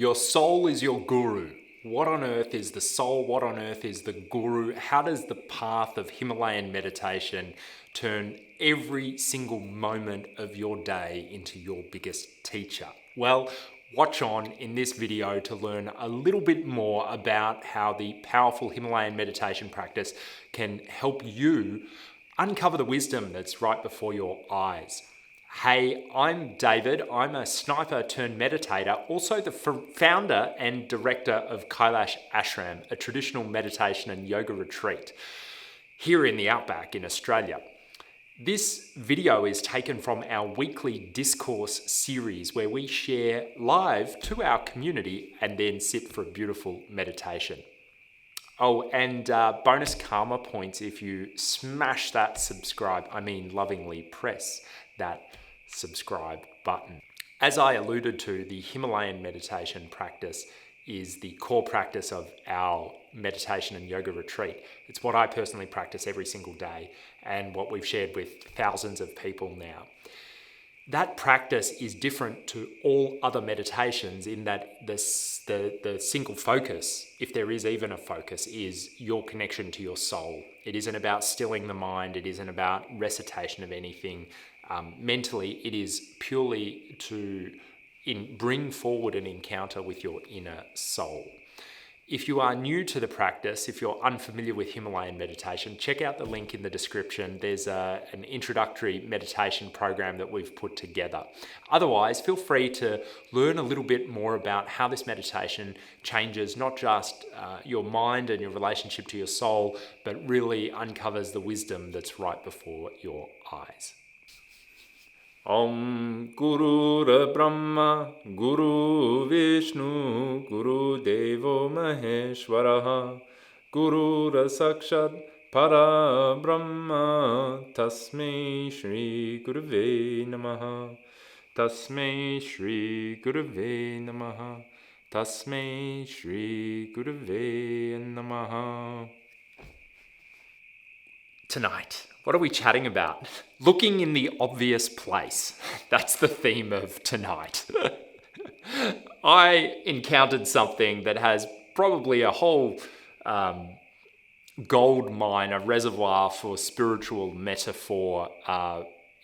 Your soul is your guru. What on earth is the soul? What on earth is the guru? How does the path of Himalayan meditation turn every single moment of your day into your biggest teacher? Well, watch on in this video to learn a little bit more about how the powerful Himalayan meditation practice can help you uncover the wisdom that's right before your eyes. Hey, I'm David. I'm a sniper turned meditator, also the founder and director of Kailash Ashram, a traditional meditation and yoga retreat here in the Outback in Australia. This video is taken from our weekly discourse series where we share live to our community and then sit for a beautiful meditation. Oh, and bonus karma points if you smash that lovingly press that subscribe button. As I alluded to, the Himalayan meditation practice is the core practice of our meditation and yoga retreat. It's what I personally practice every single day and what we've shared with thousands of people now. That practice is different to all other meditations in that the single focus, if there is even a focus, is your connection to your soul. It isn't about stilling the mind. It isn't about recitation of anything mentally. It is purely to bring forward an encounter with your inner soul. If you are new to the practice, if you're unfamiliar with Himalayan meditation, check out the link in the description. There's an introductory meditation program that we've put together. Otherwise, feel free to learn a little bit more about how this meditation changes not just your mind and your relationship to your soul, but really uncovers the wisdom that's right before your eyes. Om Guru Brahma Guru Vishnu Guru Devo Maheshwaraha Guru Sakshat Para Brahma Tasmai Shri Guruve Namaha Tasmai Shri Guruve Namaha Tasmai Shri Guruve Namaha. Tonight, what are we chatting about? Looking in the obvious place. That's the theme of tonight. I encountered something that has probably a whole gold mine, a reservoir for spiritual metaphor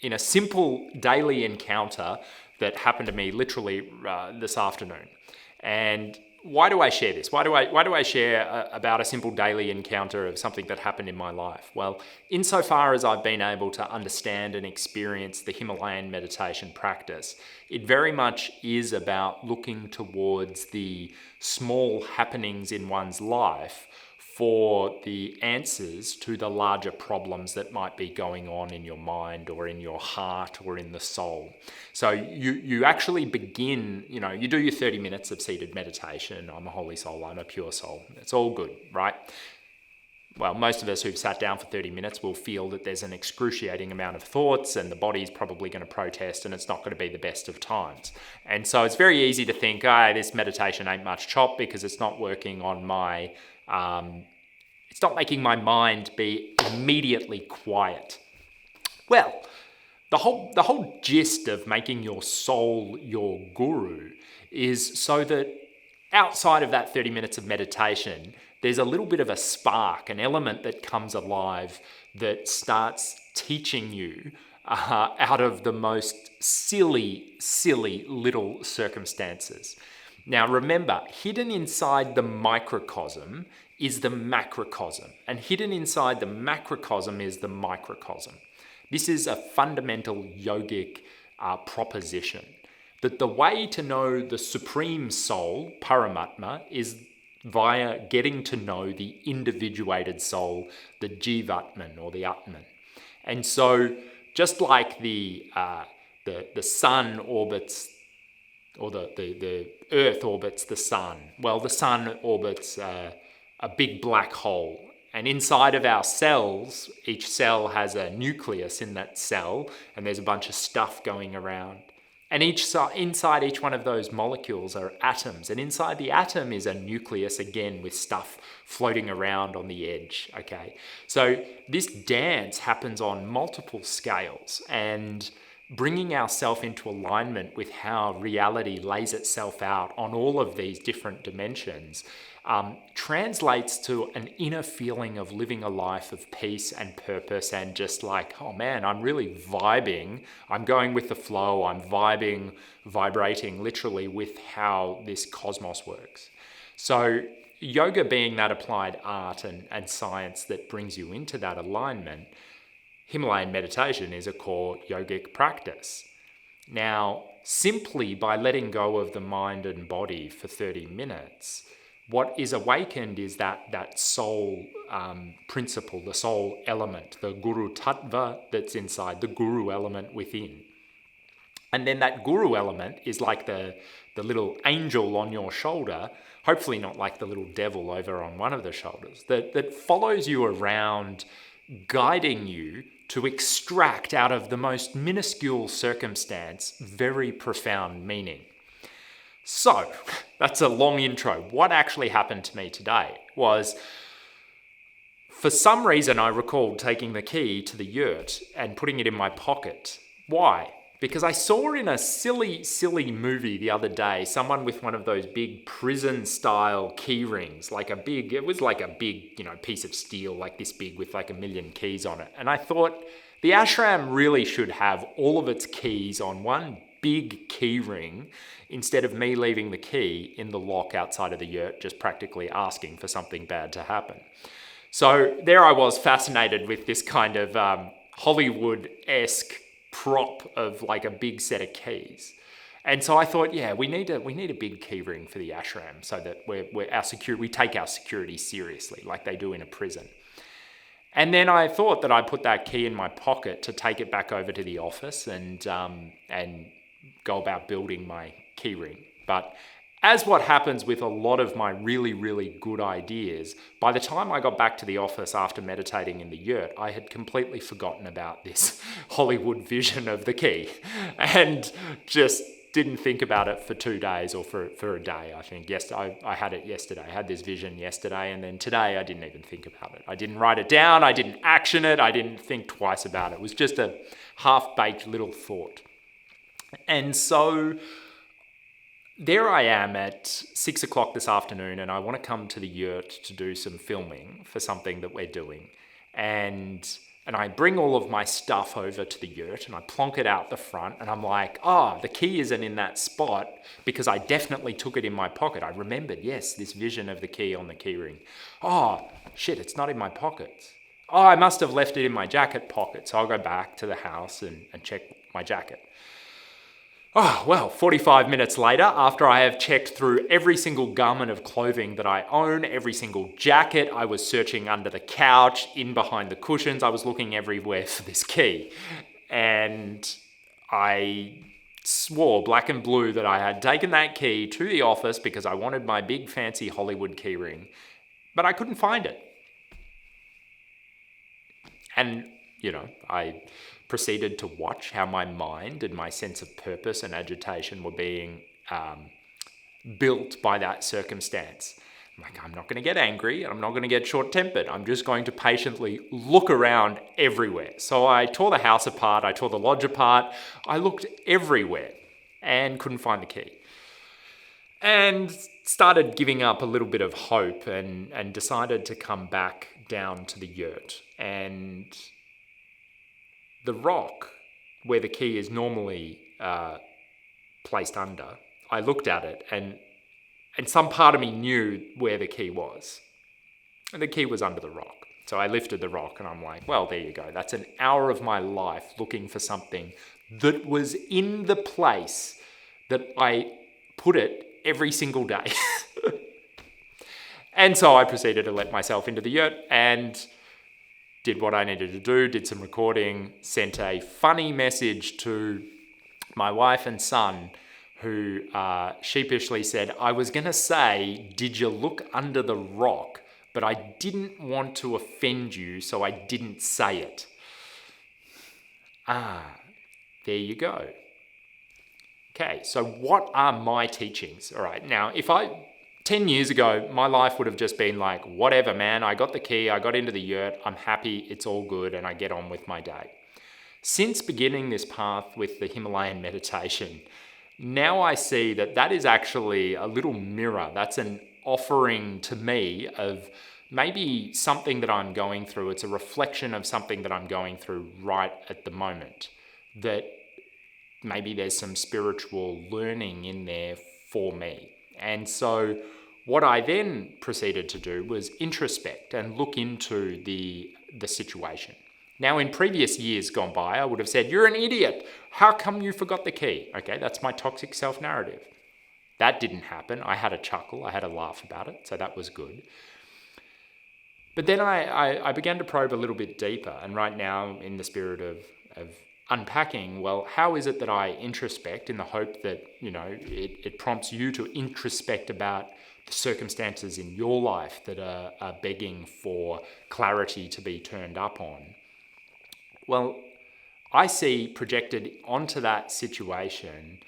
in a simple daily encounter that happened to me literally this afternoon. And why do I share this? Why do I share about a simple daily encounter of something that happened in my life? Well, insofar as I've been able to understand and experience the Himalayan meditation practice, it very much is about looking towards the small happenings in one's life for the answers to the larger problems that might be going on in your mind or in your heart or in the soul. So you actually begin, you do your 30 minutes of seated meditation. I'm a holy soul, I'm a pure soul. It's all good, right? Well, most of us who've sat down for 30 minutes will feel that there's an excruciating amount of thoughts and the body's probably going to protest and it's not going to be the best of times. And so it's very easy to think, this meditation ain't much chop because it's not working on my... it's not making my mind be immediately quiet. Well, the whole gist of making your soul your guru is so that outside of that 30 minutes of meditation, there's a little bit of a spark, an element that comes alive that starts teaching you out of the most silly little circumstances. Now remember, hidden inside the microcosm is the macrocosm, and hidden inside the macrocosm is the microcosm. This is a fundamental yogic proposition, that the way to know the supreme soul, Paramatma, is via getting to know the individuated soul, the Jivatman or the Atman. And so just like the sun orbits, or the Earth orbits the sun. Well, the sun orbits a big black hole. And inside of our cells, each cell has a nucleus in that cell, and there's a bunch of stuff going around. And inside each one of those molecules are atoms. And inside the atom is a nucleus, again, with stuff floating around on the edge, okay? So this dance happens on multiple scales. And bringing ourselves into alignment with how reality lays itself out on all of these different dimensions, translates to an inner feeling of living a life of peace and purpose, and just like, oh man, I'm really vibing. I'm going with the flow. I'm vibing, vibrating literally with how this cosmos works. So yoga being that applied art and science that brings you into that alignment, Himalayan meditation is a core yogic practice. Now, simply by letting go of the mind and body for 30 minutes, what is awakened is that soul principle, the soul element, the guru tattva that's inside, the guru element within. And then that guru element is like the little angel on your shoulder, hopefully not like the little devil over on one of the shoulders, that follows you around, guiding you to extract out of the most minuscule circumstance very profound meaning. So, that's a long intro. What actually happened to me today was, for some reason, I recalled taking the key to the yurt and putting it in my pocket. Why? Because I saw in a silly movie the other day, someone with one of those big prison-style key rings, it was like a big, piece of steel, like this big with like 1 million keys on it. And I thought, the ashram really should have all of its keys on one big key ring, instead of me leaving the key in the lock outside of the yurt, just practically asking for something bad to happen. So there I was, fascinated with this kind of Hollywood-esque prop of like a big set of keys. And so I thought, yeah, we need a big key ring for the ashram, so that we take our security seriously, like they do in a prison. And then I thought that I'd put that key in my pocket to take it back over to the office and go about building my key ring. But as what happens with a lot of my really, really good ideas, by the time I got back to the office after meditating in the yurt, I had completely forgotten about this Hollywood vision of the key, and just didn't think about it for 2 days, or for a day, I think. Yes, I had it yesterday. I had this vision yesterday, and then today I didn't even think about it. I didn't write it down. I didn't action it. I didn't think twice about it. It was just a half-baked little thought. And so there I am at 6 o'clock this afternoon, and I want to come to the yurt to do some filming for something that we're doing. And I bring all of my stuff over to the yurt and I plonk it out the front, and I'm like, the key isn't in that spot, because I definitely took it in my pocket. I remembered, yes, this vision of the key on the key ring. Oh, shit, it's not in my pockets. Oh, I must have left it in my jacket pocket. So I'll go back to the house and check my jacket. Oh, well, 45 minutes later, after I have checked through every single garment of clothing that I own, every single jacket, I was searching under the couch, in behind the cushions, I was looking everywhere for this key. And I swore black and blue that I had taken that key to the office because I wanted my big fancy Hollywood key ring, but I couldn't find it. And, I proceeded to watch how my mind and my sense of purpose and agitation were being built by that circumstance. I'm like, I'm not going to get angry, and I'm not going to get short-tempered. I'm just going to patiently look around everywhere. So I tore the house apart, I tore the lodge apart, I looked everywhere and couldn't find the key. And started giving up a little bit of hope and decided to come back down to the yurt. And the rock where the key is normally placed under, I looked at it, and some part of me knew where the key was. And the key was under the rock. So I lifted the rock and I'm like, well, there you go. That's an hour of my life looking for something that was in the place that I put it every single day. And so I proceeded to let myself into the yurt and did what I needed to do, did some recording, sent a funny message to my wife and son, who sheepishly said, I was going to say, did you look under the rock? But I didn't want to offend you, so I didn't say it. There you go. Okay, so what are my teachings? All right, now, 10 years ago, my life would have just been like, whatever, man, I got the key, I got into the yurt, I'm happy, it's all good, and I get on with my day. Since beginning this path with the Himalayan meditation, now I see that that is actually a little mirror. That's an offering to me of maybe something that I'm going through. It's a reflection of something that I'm going through right at the moment. That maybe there's some spiritual learning in there for me. And so what I then proceeded to do was introspect and look into the situation. Now, in previous years gone by, I would have said, "You're an idiot. How come you forgot the key?" Okay, that's my toxic self-narrative. That didn't happen. I had a chuckle. I had a laugh about it. So that was good. But then I began to probe a little bit deeper. And right now, in the spirit of unpacking, well, how is it that I introspect in the hope that, it prompts you to introspect about the circumstances in your life that are begging for clarity to be turned up on? Well, I see projected onto that situation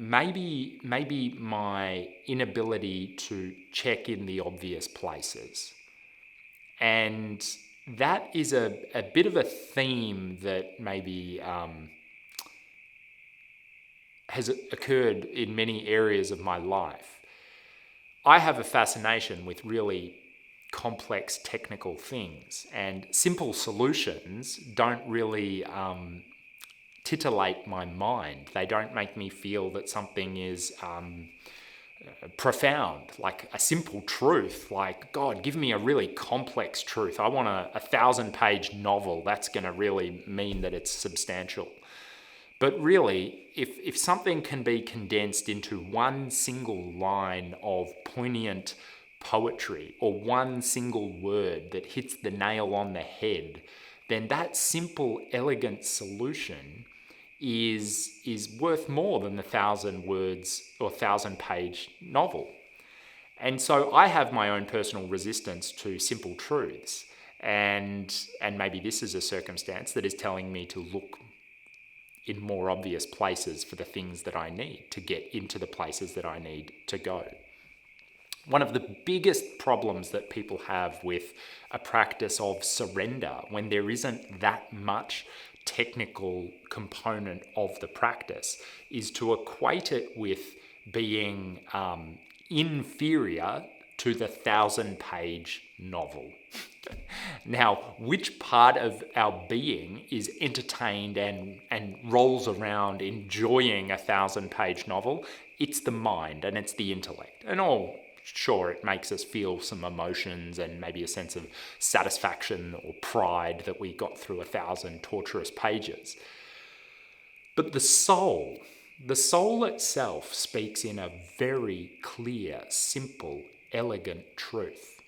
maybe my inability to check in the obvious places. And that is a bit of a theme that maybe has occurred in many areas of my life. I have a fascination with really complex technical things, and simple solutions don't really titillate my mind. They don't make me feel that something is profound, like a simple truth, like, God, give me a really complex truth. I want a 1,000-page novel. That's going to really mean that it's substantial. But really, if something can be condensed into one single line of poignant poetry or one single word that hits the nail on the head, then that simple, elegant solution is worth more than the 1,000 words or 1,000-page novel. And so I have my own personal resistance to simple truths. And maybe this is a circumstance that is telling me to look in more obvious places for the things that I need to get into the places that I need to go. One of the biggest problems that people have with a practice of surrender, when there isn't that much technical component of the practice, is to equate it with being inferior to the 1,000-page novel. Now, which part of our being is entertained and rolls around enjoying a 1,000-page novel? It's the mind and it's the intellect. And sure, it makes us feel some emotions and maybe a sense of satisfaction or pride that we got through 1,000 torturous pages. But the soul itself speaks in a very clear, simple, elegant truth.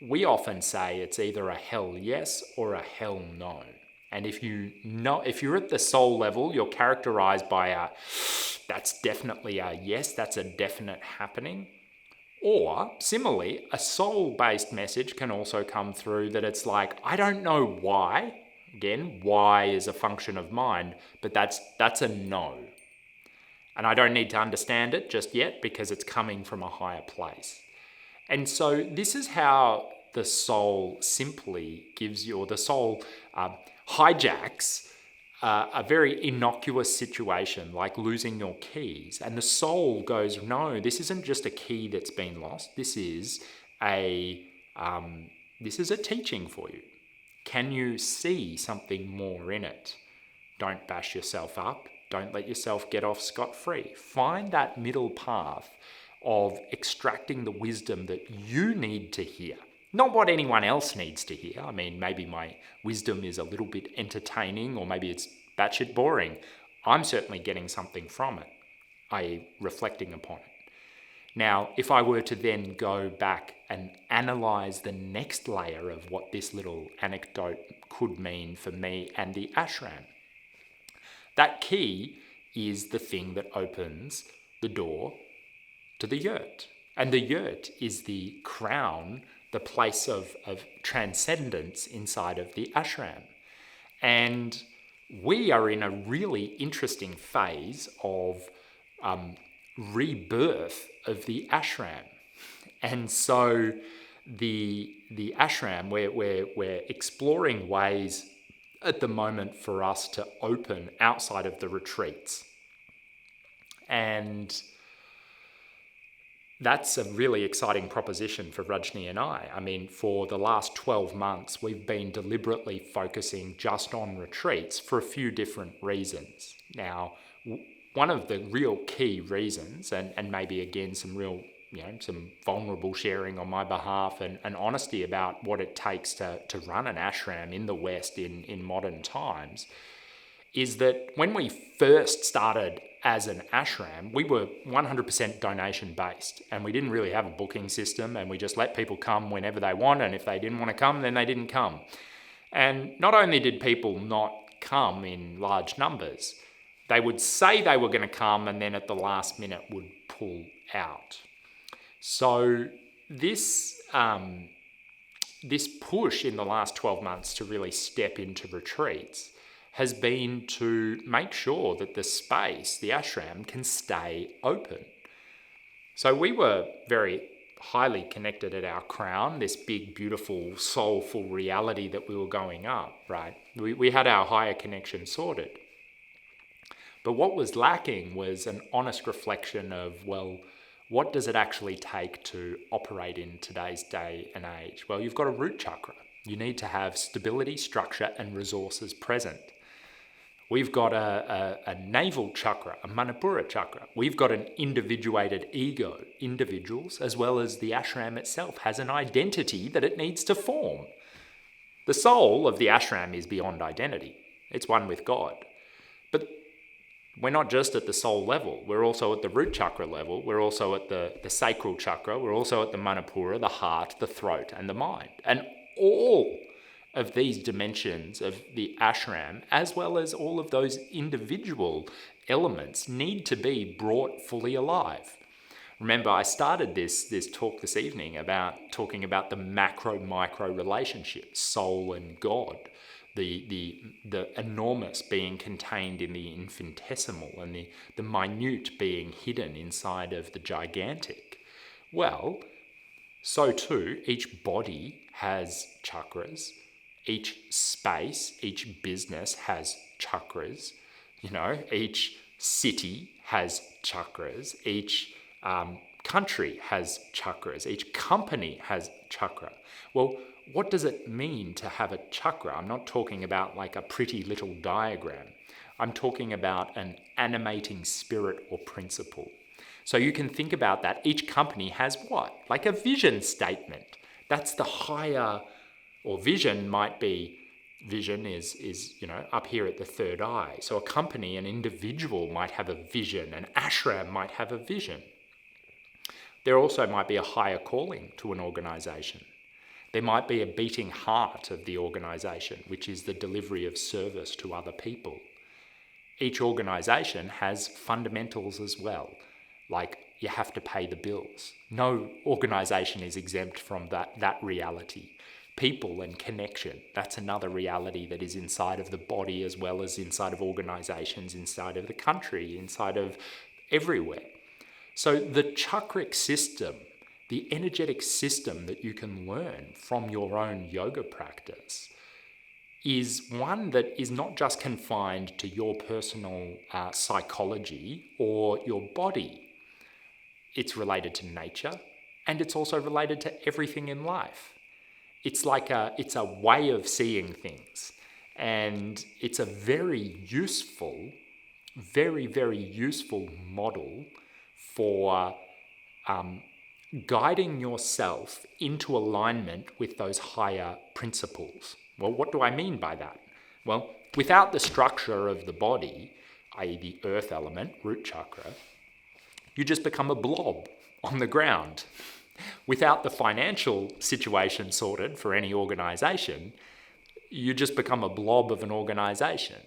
We often say it's either a hell yes or a hell no. And if you're at the soul level, you're characterized by that's definitely a yes, that's a definite happening. Or, similarly, a soul-based message can also come through that it's like, I don't know why. Again, why is a function of mind, but that's a no. And I don't need to understand it just yet because it's coming from a higher place. And so this is how the soul simply gives you, or the soul hijacks a very innocuous situation like losing your keys. And the soul goes, no, this isn't just a key that's been lost. This is a teaching for you. Can you see something more in it? Don't bash yourself up. Don't let yourself get off scot-free. Find that middle path of extracting the wisdom that you need to hear. Not what anyone else needs to hear. I mean, maybe my wisdom is a little bit entertaining, or maybe it's batshit boring. I'm certainly getting something from it, i.e. reflecting upon it. Now, if I were to then go back and analyze the next layer of what this little anecdote could mean for me and the ashram, that key is the thing that opens the door to the yurt. And the yurt is the crown, the place of transcendence inside of the ashram. And we are in a really interesting phase of rebirth of the ashram. And so the ashram, we're exploring ways at the moment for us to open outside of the retreats. And that's a really exciting proposition for Rajni and I. I mean, for the last 12 months, we've been deliberately focusing just on retreats for a few different reasons. Now, one of the real key reasons, and maybe again some real, some vulnerable sharing on my behalf and honesty about what it takes to run an ashram in the West in modern times, is that when we first started as an ashram, we were 100% donation based, and we didn't really have a booking system, and we just let people come whenever they want, and if they didn't want to come, then they didn't come. And not only did people not come in large numbers, they would say they were going to come and then at the last minute would pull out. So this push in the last 12 months to really step into retreats has been to make sure that the space, the ashram, can stay open. So we were very highly connected at our crown, this big, beautiful, soulful reality that we were going up, right? We had our higher connection sorted. But what was lacking was an honest reflection of, well, what does it actually take to operate in today's day and age? Well, you've got a root chakra. You need to have stability, structure, and resources present. We've got a navel chakra, a manipura chakra. We've got an individuated ego. Individuals, as well as the ashram itself, has an identity that it needs to form. The soul of the ashram is beyond identity. It's one with God. But we're not just at the soul level. We're also at the root chakra level. We're also at the sacral chakra. We're also at the manipura, the heart, the throat, and the mind. And all of these dimensions of the ashram, as well as all of those individual elements, need to be brought fully alive. Remember, I started this talk this evening about talking about the macro-micro relationship, soul and God, the enormous being contained in the infinitesimal and the minute being hidden inside of the gigantic. Well, so too, each body has chakras. Each space, each business has chakras. Each city has chakras. Each country has chakras. Each company has chakra. Well, what does it mean to have a chakra? I'm not talking about like a pretty little diagram. I'm talking about an animating spirit or principle. So you can think about that. Each company has what? Like a vision statement. That's the higher, or vision might be, vision is up here at the third eye. So a company, an individual might have a vision. An ashram might have a vision. There also might be a higher calling to an organisation. There might be a beating heart of the organisation, which is the delivery of service to other people. Each organisation has fundamentals as well, like you have to pay the bills. No organisation is exempt from that reality. People and connection, that's another reality that is inside of the body as well as inside of organisations, inside of the country, inside of everywhere. So the Chuckrik system, the energetic system that you can learn from your own yoga practice, is one that is not just confined to your personal psychology or your body. It's related to nature, and it's also related to everything in life. It's a way of seeing things, and it's a very useful, very, very useful model for guiding yourself into alignment with those higher principles. Well, what do I mean by that? Well, without the structure of the body, i.e. the earth element, root chakra, you just become a blob on the ground. Without the financial situation sorted for any organisation, you just become a blob of an organisation.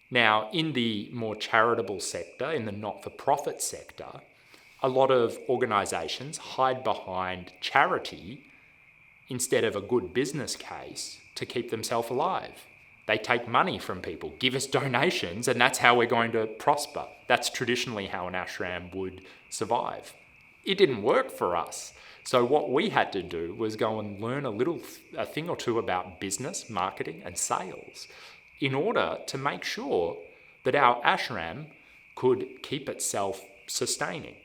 Now, in the more charitable sector, in the not-for-profit sector, a lot of organisations hide behind charity instead of a good business case to keep themselves alive. They take money from people, give us donations, and that's how we're going to prosper. That's traditionally how an ashram would survive. it didn't work for us. So what we had to do was go and learn a thing or two about business, marketing, and sales in order to make sure that our ashram could keep itself sustaining.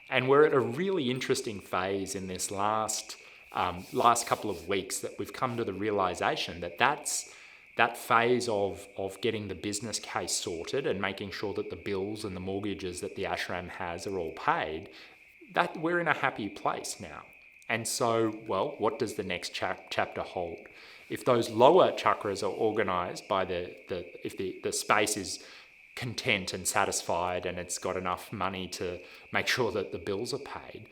And we're at a really interesting phase in this last couple of weeks that we've come to the realization that that phase of getting the business case sorted and making sure that the bills and the mortgages that the ashram has are all paid, that we're in a happy place now. And so, well, what does the next chapter hold? If those lower chakras are organized by if the space is content and satisfied and it's got enough money to make sure that the bills are paid,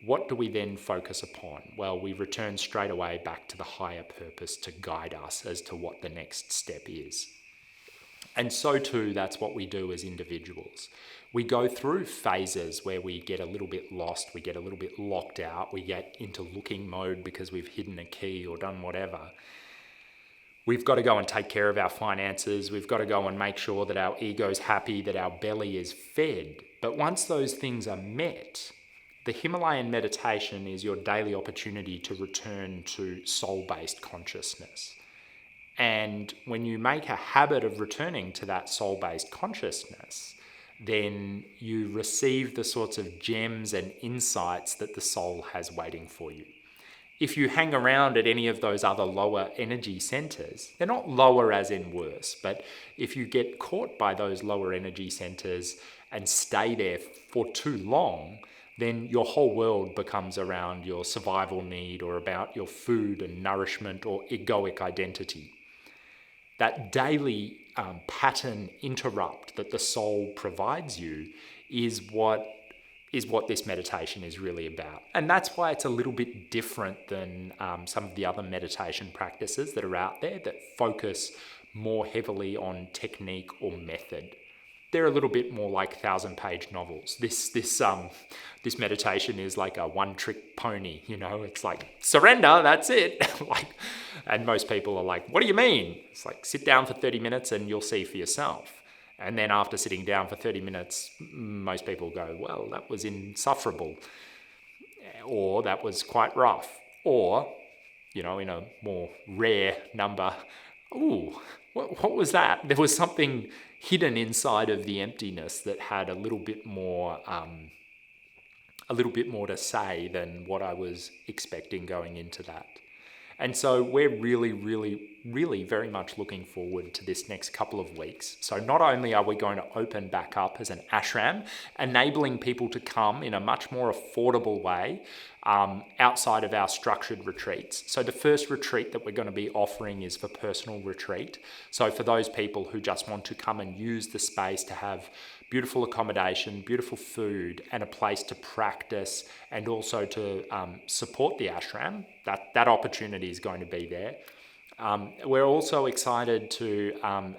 what do we then focus upon? Well, we return straight away back to the higher purpose to guide us as to what the next step is. And so too, that's what we do as individuals. We go through phases where we get a little bit lost, we get a little bit locked out, we get into looking mode because we've hidden a key or done whatever. We've got to go and take care of our finances. We've got to go and make sure that our ego's happy, that our belly is fed. But once those things are met, the Himalayan meditation is your daily opportunity to return to soul-based consciousness. And when you make a habit of returning to that soul-based consciousness, then you receive the sorts of gems and insights that the soul has waiting for you. If you hang around at any of those other lower energy centers, they're not lower as in worse, but if you get caught by those lower energy centers and stay there for too long, then your whole world becomes around your survival need or about your food and nourishment or egoic identity. That daily pattern interrupt that the soul provides you is what this meditation is really about. And that's why it's a little bit different than some of the other meditation practices that are out there that focus more heavily on technique or method. They're a little bit more like 1,000-page novels. This meditation is like a one-trick pony, it's like, surrender, that's it. And most people are like, what do you mean? It's like, sit down for 30 minutes and you'll see for yourself. And then after sitting down for 30 minutes, most people go, well, that was insufferable, or that was quite rough, or, in a more rare number, ooh, what was that? There was something hidden inside of the emptiness that had a little bit more to say than what I was expecting going into that. And so we're really, really, really very much looking forward to this next couple of weeks. So not only are we going to open back up as an ashram, enabling people to come in a much more affordable way outside of our structured retreats. So the first retreat that we're going to be offering is for personal retreat. So for those people who just want to come and use the space to have beautiful accommodation, beautiful food, and a place to practice and also to support the ashram, that opportunity is going to be there. We're also excited to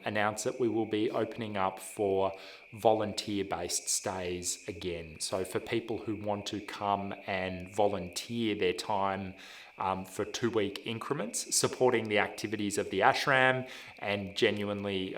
announce that we will be opening up for volunteer-based stays again. So for people who want to come and volunteer their time for 2-week increments, supporting the activities of the ashram and generally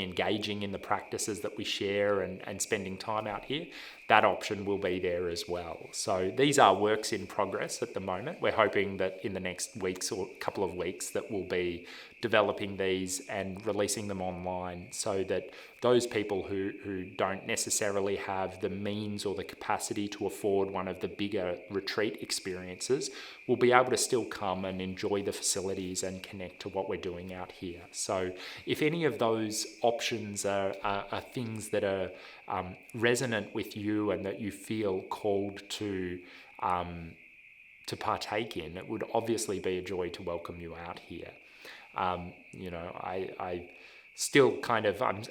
engaging in the practices that we share and spending time out here, that option will be there as well. So these are works in progress at the moment. We're hoping that in the next weeks or couple of weeks that we'll be developing these and releasing them online so that those people who don't necessarily have the means or the capacity to afford one of the bigger retreat experiences will be able to still come and enjoy the facilities and connect to what we're doing out here. So if any of those options are things that are resonant with you and that you feel called to partake in, it would obviously be a joy to welcome you out here. I still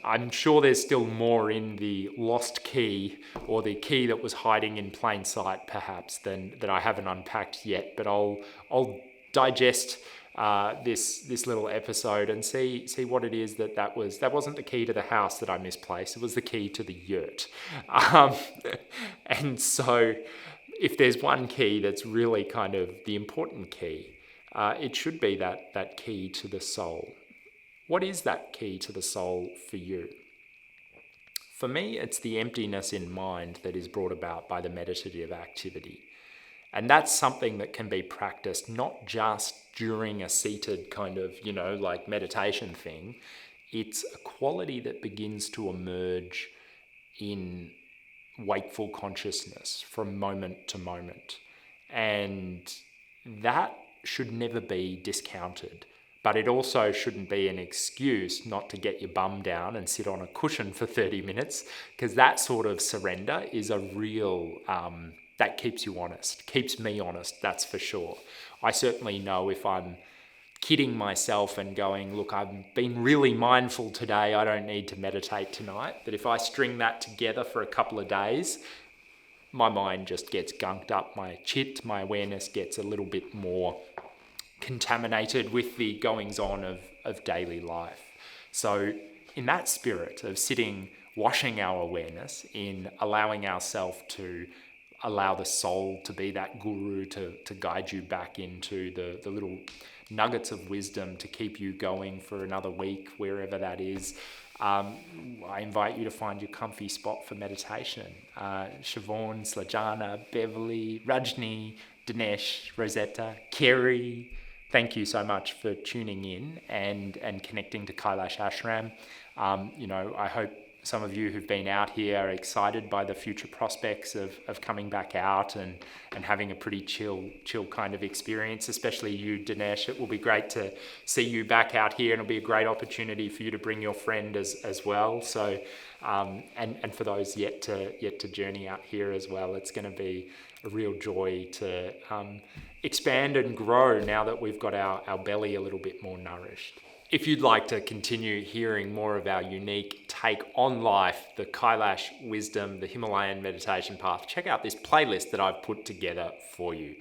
I'm sure there's still more in the lost key or the key that was hiding in plain sight perhaps that I haven't unpacked yet, but I'll digest this little episode and see what it is that wasn't the key to the house that I misplaced. It was the key to the yurt. And so if there's one key that's really kind of the important key, it should be that key to the soul. What is that key to the soul for you? For me, it's the emptiness in mind that is brought about by the meditative activity. And that's something that can be practiced not just during a seated kind of, like meditation thing. It's a quality that begins to emerge in wakeful consciousness from moment to moment. And that should never be discounted. But it also shouldn't be an excuse not to get your bum down and sit on a cushion for 30 minutes, because that sort of surrender is a real, that keeps you honest, keeps me honest, that's for sure. I certainly know if I'm kidding myself and going, look, I've been really mindful today, I don't need to meditate tonight. But if I string that together for a couple of days, my mind just gets gunked up, my awareness gets a little bit more contaminated with the goings on of daily life. So in that spirit of sitting, washing our awareness, in allowing ourselves to allow the soul to be that guru to guide you back into the little nuggets of wisdom to keep you going for another week, wherever that is. I invite you to find your comfy spot for meditation. Siobhan, Slajana, Beverly, Rajni, Dinesh, Rosetta, Kerry, thank you so much for tuning in and connecting to Kailash Ashram. I hope some of you who've been out here are excited by the future prospects of coming back out and having a pretty chill kind of experience, especially you, Dinesh. It will be great to see you back out here, and it'll be a great opportunity for you to bring your friend as well. So, and for those yet to journey out here as well, it's going to be a real joy to expand and grow now that we've got our belly a little bit more nourished. If you'd like to continue hearing more of our unique take on life, the Kailash wisdom, the Himalayan meditation path, check out this playlist that I've put together for you.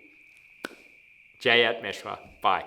Jayat Meshwa. Bye.